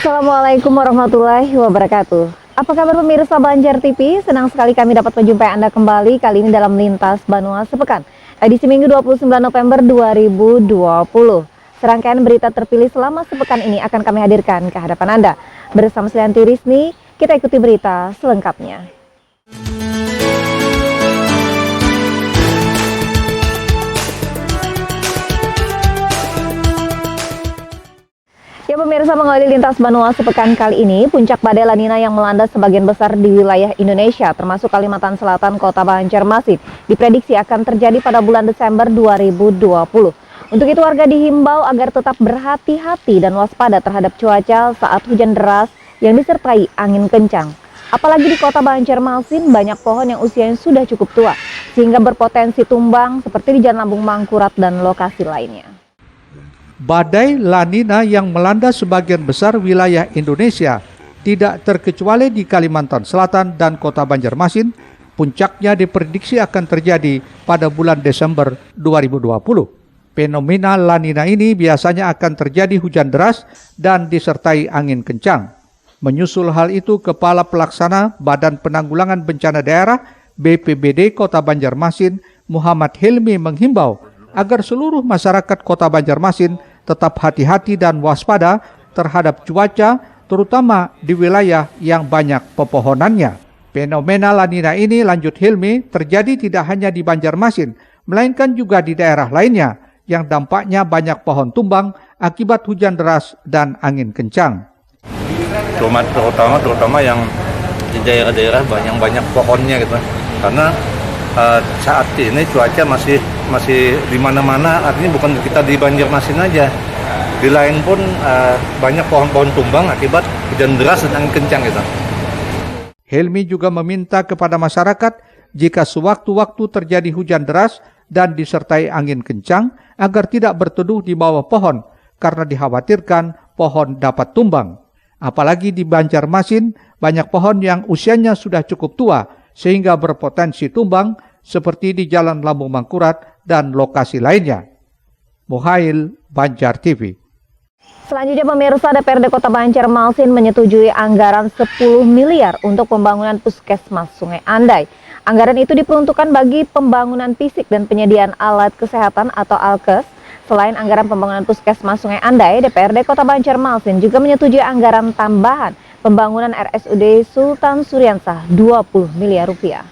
Assalamualaikum warahmatullahi wabarakatuh. Apa kabar pemirsa Banjar TV? Senang sekali kami dapat menjumpai Anda kembali kali ini dalam Lintas Banua Sepekan, edisi Minggu 29 November 2020. Serangkaian berita terpilih selama sepekan ini akan kami hadirkan ke hadapan Anda. Bersama Selianti Rizni, kita ikuti berita selengkapnya. Ya pemirsa, mengawali Lintas Banua Sepekan kali ini, puncak badai La Nina yang melanda sebagian besar di wilayah Indonesia, termasuk Kalimantan Selatan, Kota Banjarmasin, diprediksi akan terjadi pada bulan Desember 2020. Untuk itu warga dihimbau agar tetap berhati-hati dan waspada terhadap cuaca saat hujan deras yang disertai angin kencang. Apalagi di Kota Banjarmasin banyak pohon yang usianya sudah cukup tua, sehingga berpotensi tumbang seperti di Jalan Lambung Mangkurat dan lokasi lainnya. Badai La Nina yang melanda sebagian besar wilayah Indonesia, tidak terkecuali di Kalimantan Selatan dan Kota Banjarmasin, puncaknya diprediksi akan terjadi pada bulan Desember 2020. Fenomena La Nina ini biasanya akan terjadi hujan deras dan disertai angin kencang. Menyusul hal itu, Kepala Pelaksana Badan Penanggulangan Bencana Daerah BPBD Kota Banjarmasin, Muhammad Hilmi menghimbau agar seluruh masyarakat Kota Banjarmasin tetap hati-hati dan waspada terhadap cuaca, terutama di wilayah yang banyak pepohonannya. Fenomena La Nina ini, lanjut Hilmi, terjadi tidak hanya di Banjarmasin, melainkan juga di daerah lainnya yang dampaknya banyak pohon tumbang akibat hujan deras dan angin kencang. Terutama yang di daerah-daerah banyak pohonnya gitu, karena saat ini cuaca masih di mana-mana, artinya bukan kita di Banjarmasin aja, di lain pun banyak pohon-pohon tumbang akibat hujan deras dan angin kencang gitu. Helmi juga meminta kepada masyarakat jika sewaktu-waktu terjadi hujan deras dan disertai angin kencang agar tidak berteduh di bawah pohon karena dikhawatirkan pohon dapat tumbang. Apalagi di Banjarmasin banyak pohon yang usianya sudah cukup tua sehingga berpotensi tumbang seperti di Jalan Lambung Mangkurat dan lokasi lainnya. Muhail, Banjar TV. Selanjutnya pemirsa, DPRD Kota Banjarmasin menyetujui anggaran 10 miliar untuk pembangunan Puskesmas Sungai Andai. Anggaran itu diperuntukkan bagi pembangunan fisik dan penyediaan alat kesehatan atau Alkes. Selain anggaran pembangunan Puskesmas Sungai Andai, DPRD Kota Banjarmasin juga menyetujui anggaran tambahan pembangunan RSUD Sultan Suriansah 20 miliar rupiah.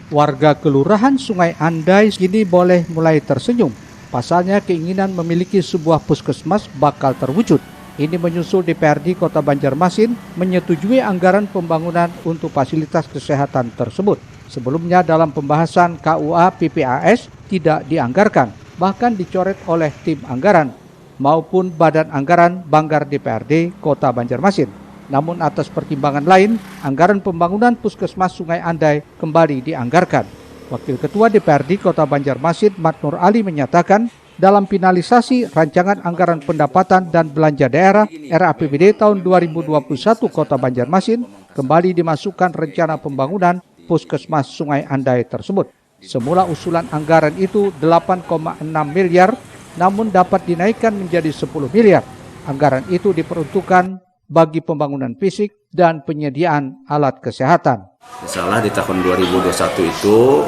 Warga Kelurahan Sungai Andai kini boleh mulai tersenyum. Pasalnya keinginan memiliki sebuah puskesmas bakal terwujud. Ini menyusul DPRD Kota Banjarmasin menyetujui anggaran pembangunan untuk fasilitas kesehatan tersebut. Sebelumnya dalam pembahasan KUA PPAS tidak dianggarkan, bahkan dicoret oleh tim anggaran maupun Badan Anggaran Banggar DPRD Kota Banjarmasin. Namun atas pertimbangan lain, anggaran pembangunan Puskesmas Sungai Andai kembali dianggarkan. Wakil Ketua DPRD Kota Banjarmasin, Mat Nur Ali, menyatakan dalam finalisasi rancangan anggaran pendapatan dan belanja daerah RAPBD tahun 2021 Kota Banjarmasin kembali dimasukkan rencana pembangunan Puskesmas Sungai Andai tersebut. Semula usulan anggaran itu 8,6 miliar, namun dapat dinaikkan menjadi 10 miliar. Anggaran itu diperuntukkan bagi pembangunan fisik dan penyediaan alat kesehatan. Misalnya di tahun 2021 itu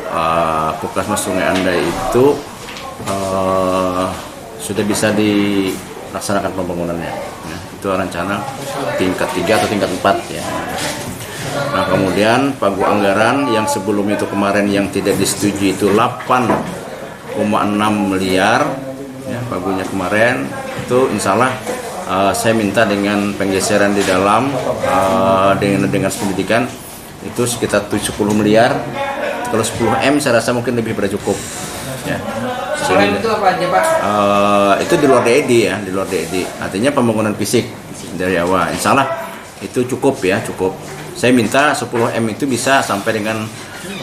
Puskesmas Sungai Andai itu sudah bisa dilaksanakan pembangunannya. Ya, itu rencana tingkat 3 atau tingkat 4 ya. Nah kemudian pagu anggaran yang sebelum itu kemarin yang tidak disetujui itu 8,6 miliar ya, pagunya kemarin itu insya Allah saya minta dengan penggeseran di dalam dengan pendidikan itu sekitar 10 miliar. Kalau 10 M saya rasa mungkin lebih pada cukup ya. Selain itu apa aja Pak? Itu di luar DED ya, di luar DED. Artinya pembangunan fisik dari awal. Insya Allah itu cukup ya, cukup. Saya minta 10 M itu bisa sampai dengan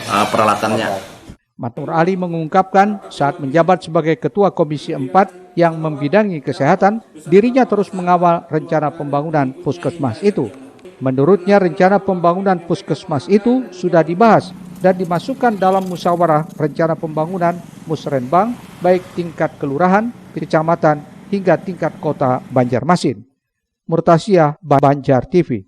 peralatannya. Mat Nur Ali mengungkapkan saat menjabat sebagai Ketua Komisi 4 yang membidangi kesehatan, dirinya terus mengawal rencana pembangunan puskesmas itu. Menurutnya rencana pembangunan puskesmas itu sudah dibahas dan dimasukkan dalam musyawarah rencana pembangunan Musrenbang baik tingkat kelurahan, kecamatan hingga tingkat kota Banjarmasin. Murtasia, Banjar TV.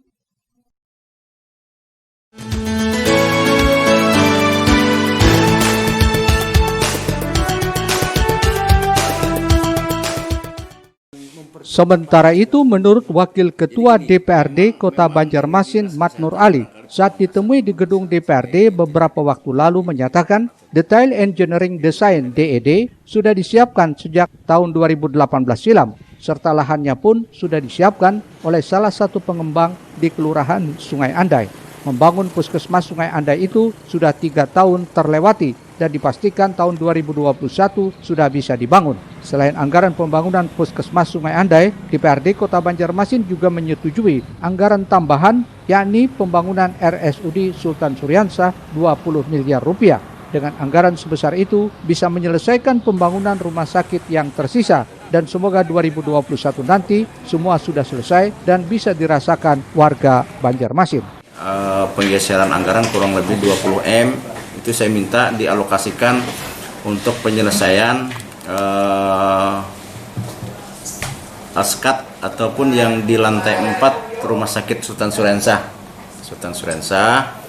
Sementara itu, menurut Wakil Ketua DPRD Kota Banjarmasin, Mat Nur Ali, saat ditemui di gedung DPRD beberapa waktu lalu menyatakan Detail Engineering Design DED sudah disiapkan sejak tahun 2018 silam, serta lahannya pun sudah disiapkan oleh salah satu pengembang di Kelurahan Sungai Andai. Membangun Puskesmas Sungai Andai itu sudah 3 tahun terlewati dan dipastikan tahun 2021 sudah bisa dibangun. Selain anggaran pembangunan Puskesmas Sungai Andai, DPRD Kota Banjarmasin juga menyetujui anggaran tambahan yakni pembangunan RSUD Sultan Syuriansah 20 miliar rupiah. Dengan anggaran sebesar itu bisa menyelesaikan pembangunan rumah sakit yang tersisa dan semoga 2021 nanti semua sudah selesai dan bisa dirasakan warga Banjarmasin. Penggeseran anggaran kurang lebih 20 M itu saya minta dialokasikan untuk penyelesaian askat ataupun yang di lantai 4 rumah sakit Sultan Syuriansah. Sultan Syuriansah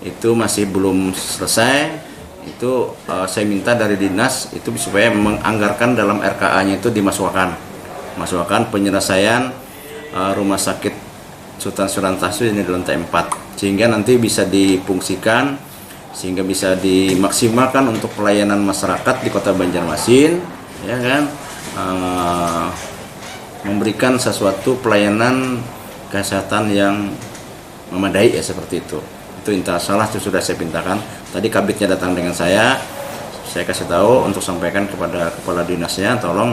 itu masih belum selesai. Itu saya minta dari dinas itu supaya menganggarkan dalam RKA-nya itu dimasukkan penyelesaian rumah sakit Sultan Syuriansah ini di lantai 4 sehingga nanti bisa difungsikan, sehingga bisa dimaksimalkan untuk pelayanan masyarakat di Kota Banjarmasin, ya kan, memberikan sesuatu pelayanan kesehatan yang memadai ya seperti itu. Itu intinya salah itu sudah saya pintakan. Tadi kabitnya datang dengan saya kasih tahu untuk sampaikan kepada kepala dinasnya, tolong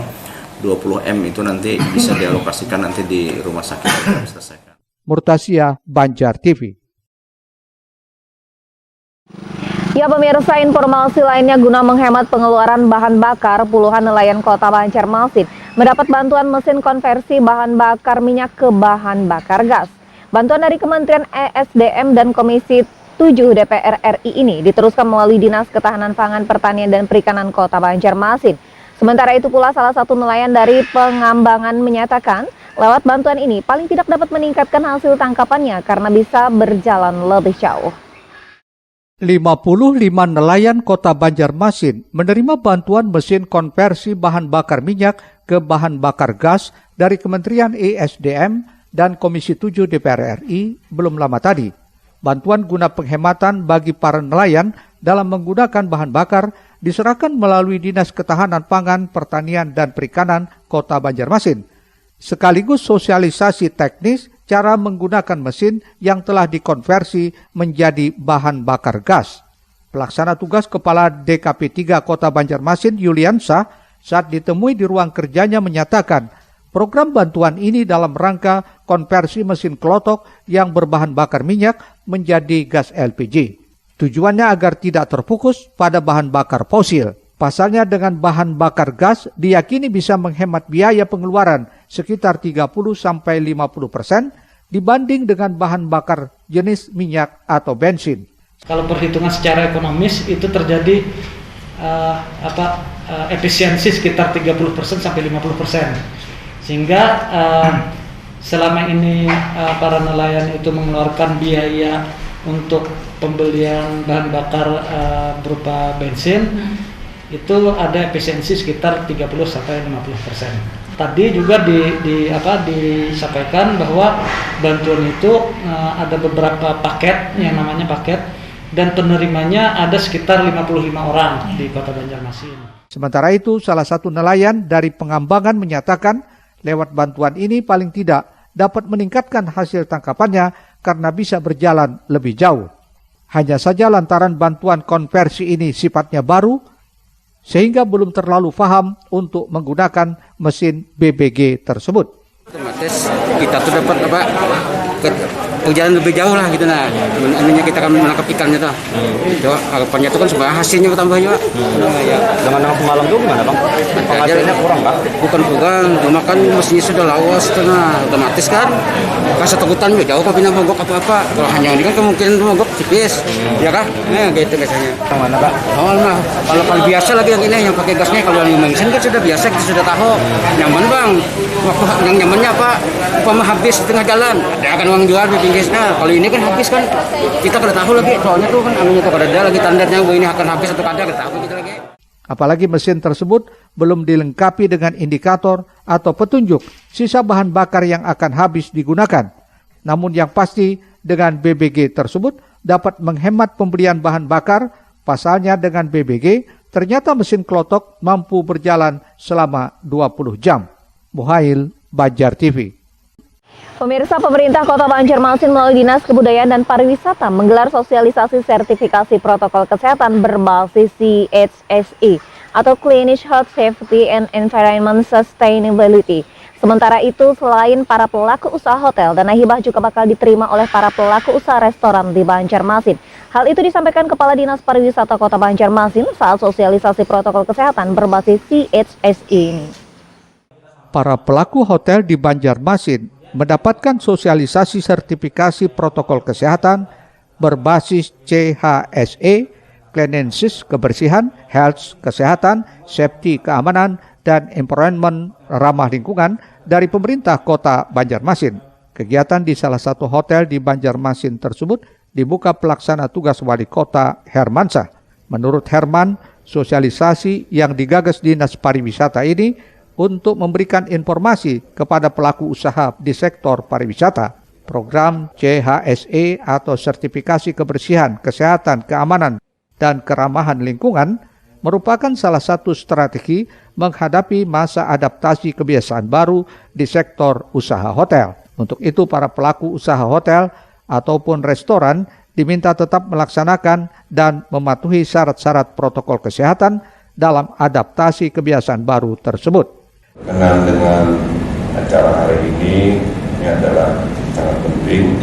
20 M itu nanti bisa dialokasikan nanti di rumah sakit yang diselesaikan. Murtasia, Banjar TV. Ya pemirsa, informasi lainnya guna menghemat pengeluaran bahan bakar, puluhan nelayan Kota Banjarmasin mendapat bantuan mesin konversi bahan bakar minyak ke bahan bakar gas. Bantuan dari Kementerian ESDM dan Komisi 7 DPR RI ini diteruskan melalui Dinas Ketahanan Pangan, Pertanian dan Perikanan Kota Banjarmasin. Sementara itu pula salah satu nelayan dari Pengambangan menyatakan lewat bantuan ini paling tidak dapat meningkatkan hasil tangkapannya karena bisa berjalan lebih jauh. 55 nelayan Kota Banjarmasin menerima bantuan mesin konversi bahan bakar minyak ke bahan bakar gas dari Kementerian ESDM dan Komisi 7 DPR RI belum lama tadi. Bantuan guna penghematan bagi para nelayan dalam menggunakan bahan bakar diserahkan melalui Dinas Ketahanan Pangan, Pertanian dan Perikanan Kota Banjarmasin, sekaligus sosialisasi teknis cara menggunakan mesin yang telah dikonversi menjadi bahan bakar gas. Pelaksana tugas Kepala DKP 3 Kota Banjarmasin Yuliansa saat ditemui di ruang kerjanya menyatakan program bantuan ini dalam rangka konversi mesin kelotok yang berbahan bakar minyak menjadi gas LPG. Tujuannya agar tidak terfokus pada bahan bakar fosil. Pasalnya dengan bahan bakar gas diyakini bisa menghemat biaya pengeluaran sekitar 30-50% dibanding dengan bahan bakar jenis minyak atau bensin. Kalau perhitungan secara ekonomis itu terjadi efisiensi sekitar 30% sampai 50%. Sehingga selama ini para nelayan itu mengeluarkan biaya untuk pembelian bahan bakar berupa bensin, itu ada efisiensi sekitar 30 sampai 50%. Tadi juga disampaikan bahwa bantuan itu ada beberapa paket yang namanya paket dan penerimanya ada sekitar 55 orang di Kota Banjarmasin. Sementara itu, salah satu nelayan dari Pengambangan menyatakan lewat bantuan ini paling tidak dapat meningkatkan hasil tangkapannya karena bisa berjalan lebih jauh. Hanya saja lantaran bantuan konversi ini sifatnya baru, sehingga belum terlalu paham untuk menggunakan mesin BBG tersebut. Otomatis kita tuh dapat perjalanan lebih jauh lah gitu nah. Ininya kita kan menangkap ikannya tuh. Harapannya itu kan sebenarnya hasilnya bertambah juga. Ya. Dengan pengalaman itu gimana bang? Penghasilannya kurang pak? Bukan kurang, cuma kan mesinnya sudah lawas nah. Otomatis kan rasa takutan juga jauh apabila mogok apa-apa. Kalau hanya ini kan kemungkinan mogok tipis, ya kan? Gitu biasanya. Yang mana pak? Oh nah, kalau biasa lagi yang ini yang pakai gasnya, kalau yang mesin kan sudah biasa, kita sudah tahu nyaman bang. Waktu yang nyamannya apa? umpama habis di tengah jalan, ada akan uang jual di pinggir. Nah, kalau ini kan habis kan kita kada tahu lagi, soalnya tuh kan anunya tuh kada ada lagi tandarnya ini akan habis atau kada, kita tahu kita lagi. Apalagi mesin tersebut belum dilengkapi dengan indikator atau petunjuk sisa bahan bakar yang akan habis digunakan. Namun yang pasti dengan BBG tersebut dapat menghemat pembelian bahan bakar. Pasalnya dengan BBG ternyata mesin klotok mampu berjalan selama 20 jam. Muhail, Banjar TV. Pemirsa, pemerintah Kota Banjarmasin melalui Dinas Kebudayaan dan Pariwisata menggelar sosialisasi sertifikasi protokol kesehatan berbasis CHSE atau Clinic Health Safety and Environment Sustainability. Sementara itu, selain para pelaku usaha hotel, dana hibah juga bakal diterima oleh para pelaku usaha restoran di Banjarmasin. Hal itu disampaikan Kepala Dinas Pariwisata Kota Banjarmasin saat sosialisasi protokol kesehatan berbasis CHSE ini. Para pelaku hotel di Banjarmasin mendapatkan sosialisasi sertifikasi protokol kesehatan berbasis CHSE, Cleanliness kebersihan, Health kesehatan, Safety keamanan, dan Environment ramah lingkungan dari pemerintah Kota Banjarmasin. Kegiatan di salah satu hotel di Banjarmasin tersebut dibuka pelaksana tugas Wali Kota Hermansyah. Menurut Herman, sosialisasi yang digagas Dinas Pariwisata ini untuk memberikan informasi kepada pelaku usaha di sektor pariwisata. Program CHSE atau Sertifikasi Kebersihan, Kesehatan, Keamanan, dan Keramahan Lingkungan merupakan salah satu strategi menghadapi masa adaptasi kebiasaan baru di sektor usaha hotel. Untuk itu para pelaku usaha hotel ataupun restoran diminta tetap melaksanakan dan mematuhi syarat-syarat protokol kesehatan dalam adaptasi kebiasaan baru tersebut. Berkenaan dengan acara hari ini adalah sangat penting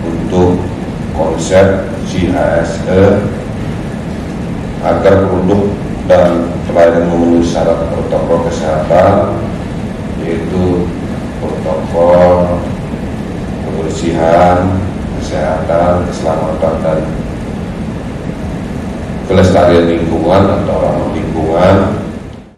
untuk konsep CHSE agar produk dan pelayanan memenuhi syarat protokol kesehatan, yaitu protokol kebersihan, kesehatan, keselamatan, dan kelestarian lingkungan atau ramah lingkungan.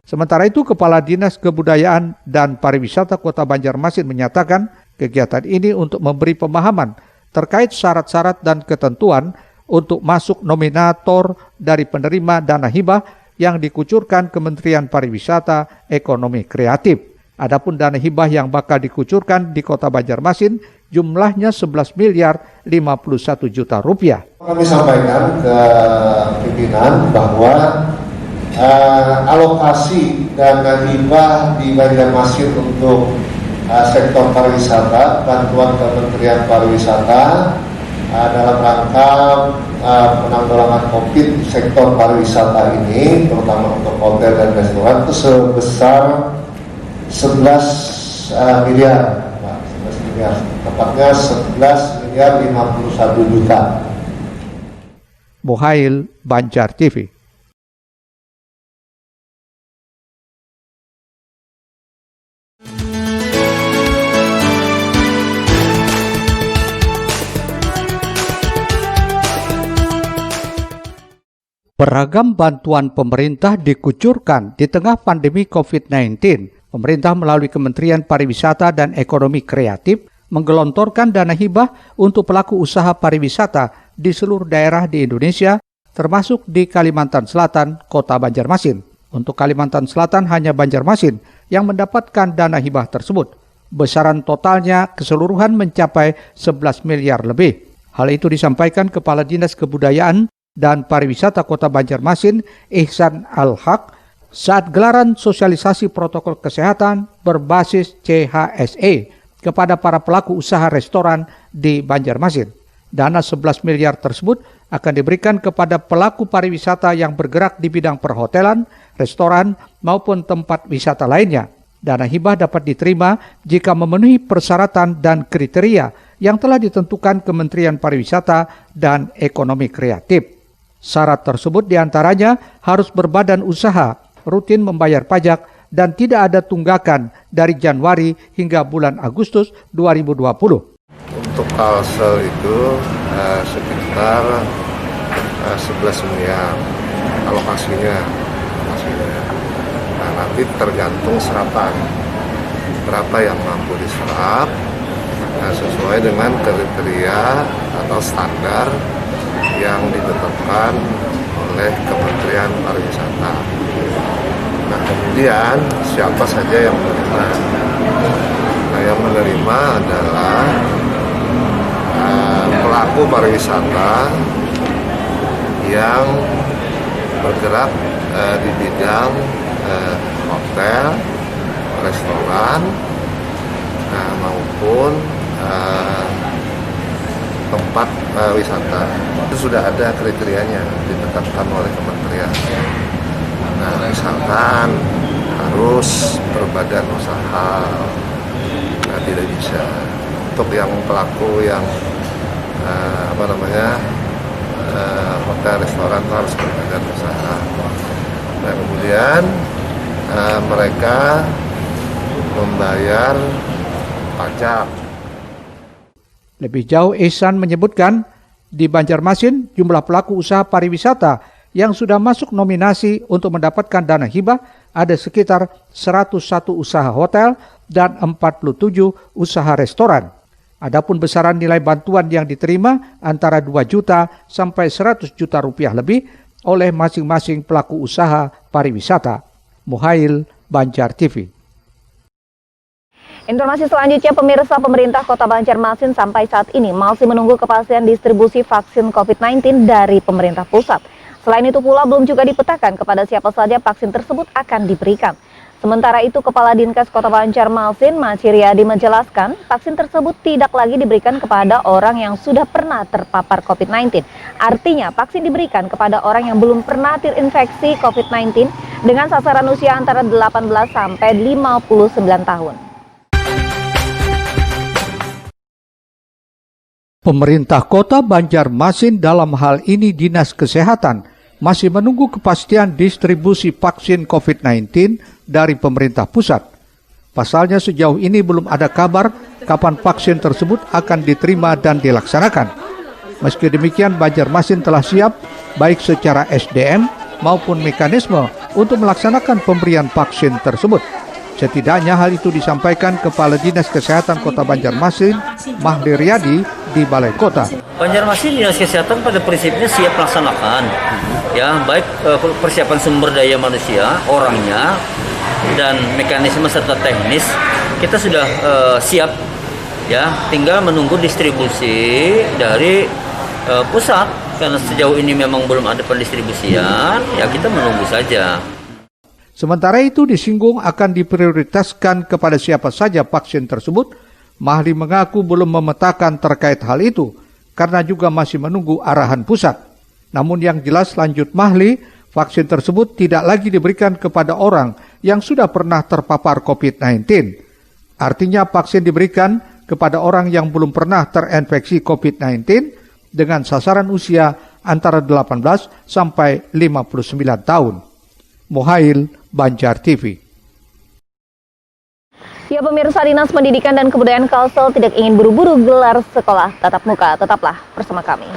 Sementara itu, Kepala Dinas Kebudayaan dan Pariwisata Kota Banjarmasin menyatakan kegiatan ini untuk memberi pemahaman terkait syarat-syarat dan ketentuan untuk masuk nominator dari penerima dana hibah yang dikucurkan Kementerian Pariwisata Ekonomi Kreatif. Adapun dana hibah yang bakal dikucurkan di Kota Banjarmasin jumlahnya 11 miliar 51 juta rupiah. Kami sampaikan ke pimpinan bahwa alokasi dana hibah di Banjarmasin untuk sektor pariwisata, bantuan Kementerian Pariwisata dalam rangka penanggulangan COVID sektor pariwisata ini, terutama untuk hotel dan restoran, itu sebesar 11 miliar, tepatnya 11 miliar 51 juta. Muhail, Banjar TV. Beragam bantuan pemerintah dikucurkan di tengah pandemi COVID-19. Pemerintah melalui Kementerian Pariwisata dan Ekonomi Kreatif menggelontorkan dana hibah untuk pelaku usaha pariwisata di seluruh daerah di Indonesia, termasuk di Kalimantan Selatan, Kota Banjarmasin. Untuk Kalimantan Selatan hanya Banjarmasin yang mendapatkan dana hibah tersebut. Besaran totalnya keseluruhan mencapai 11 miliar lebih. Hal itu disampaikan Kepala Dinas Kebudayaan dan Pariwisata Kota Banjarmasin, Ihsan Al-Haq, saat gelaran sosialisasi protokol kesehatan berbasis CHSE kepada para pelaku usaha restoran di Banjarmasin. Dana 11 miliar tersebut akan diberikan kepada pelaku pariwisata yang bergerak di bidang perhotelan, restoran, maupun tempat wisata lainnya. Dana hibah dapat diterima jika memenuhi persyaratan dan kriteria yang telah ditentukan Kementerian Pariwisata dan Ekonomi Kreatif. Syarat tersebut diantaranya harus berbadan usaha, rutin membayar pajak, dan tidak ada tunggakan dari Januari hingga bulan Agustus 2020. Untuk Kalsel itu sekitar 11 miliar alokasinya. Nah, nanti tergantung serapan. berapa yang mampu diserap sesuai dengan kriteria atau standar yang ditetapkan oleh Kementerian Pariwisata. Nah, kemudian siapa saja yang menerima? Nah, yang menerima adalah pelaku pariwisata yang bergerak di bidang hotel, restoran, maupun tempat wisata. Itu sudah ada kriterianya ditetapkan oleh kementerian. Nah, misalkan harus berbadan usaha, tidak bisa. Untuk yang pelaku yang hotel, restoran itu harus berbadan usaha. Nah, kemudian mereka membayar pajak. Lebih jauh, Ihsan menyebutkan di Banjarmasin jumlah pelaku usaha pariwisata yang sudah masuk nominasi untuk mendapatkan dana hibah ada sekitar 101 usaha hotel dan 47 usaha restoran. Adapun besaran nilai bantuan yang diterima antara 2 juta sampai 100 juta rupiah lebih oleh masing-masing pelaku usaha pariwisata. Muhail, Banjar TV. Informasi selanjutnya, pemirsa, pemerintah Kota Banjarmasin sampai saat ini masih menunggu kepastian distribusi vaksin COVID-19 dari pemerintah pusat. Selain itu pula belum juga dipetakan kepada siapa saja vaksin tersebut akan diberikan. Sementara itu, Kepala Dinkes Kota Banjarmasin, Maciriadi, menjelaskan vaksin tersebut tidak lagi diberikan kepada orang yang sudah pernah terpapar COVID-19. Artinya, vaksin diberikan kepada orang yang belum pernah terinfeksi COVID-19 dengan sasaran usia antara 18 sampai 59 tahun. Pemerintah Kota Banjarmasin, dalam hal ini Dinas Kesehatan, masih menunggu kepastian distribusi vaksin COVID-19 dari pemerintah pusat. Pasalnya sejauh ini belum ada kabar kapan vaksin tersebut akan diterima dan dilaksanakan. Meski demikian, Banjarmasin telah siap baik secara SDM maupun mekanisme untuk melaksanakan pemberian vaksin tersebut. Setidaknya hal itu disampaikan Kepala Dinas Kesehatan Kota Banjarmasin, Mahli Riyadi, di Balai Kota. Banjarmasin Dinas Kesehatan pada prinsipnya siap melaksanakan, ya, baik persiapan sumber daya manusia, orangnya, dan mekanisme serta teknis kita sudah siap, ya, tinggal menunggu distribusi dari pusat, karena sejauh ini memang belum ada pendistribusian, ya kita menunggu saja. Sementara itu disinggung akan diprioritaskan kepada siapa saja vaksin tersebut. Mahli mengaku belum memetakan terkait hal itu karena juga masih menunggu arahan pusat. Namun yang jelas, lanjut Mahli, vaksin tersebut tidak lagi diberikan kepada orang yang sudah pernah terpapar COVID-19. Artinya vaksin diberikan kepada orang yang belum pernah terinfeksi COVID-19 dengan sasaran usia antara 18 sampai 59 tahun. Muhail, Banjar TV. Ya pemirsa, Dinas Pendidikan dan Kebudayaan Kalsel tidak ingin buru-buru gelar sekolah tatap muka. Tetaplah bersama kami.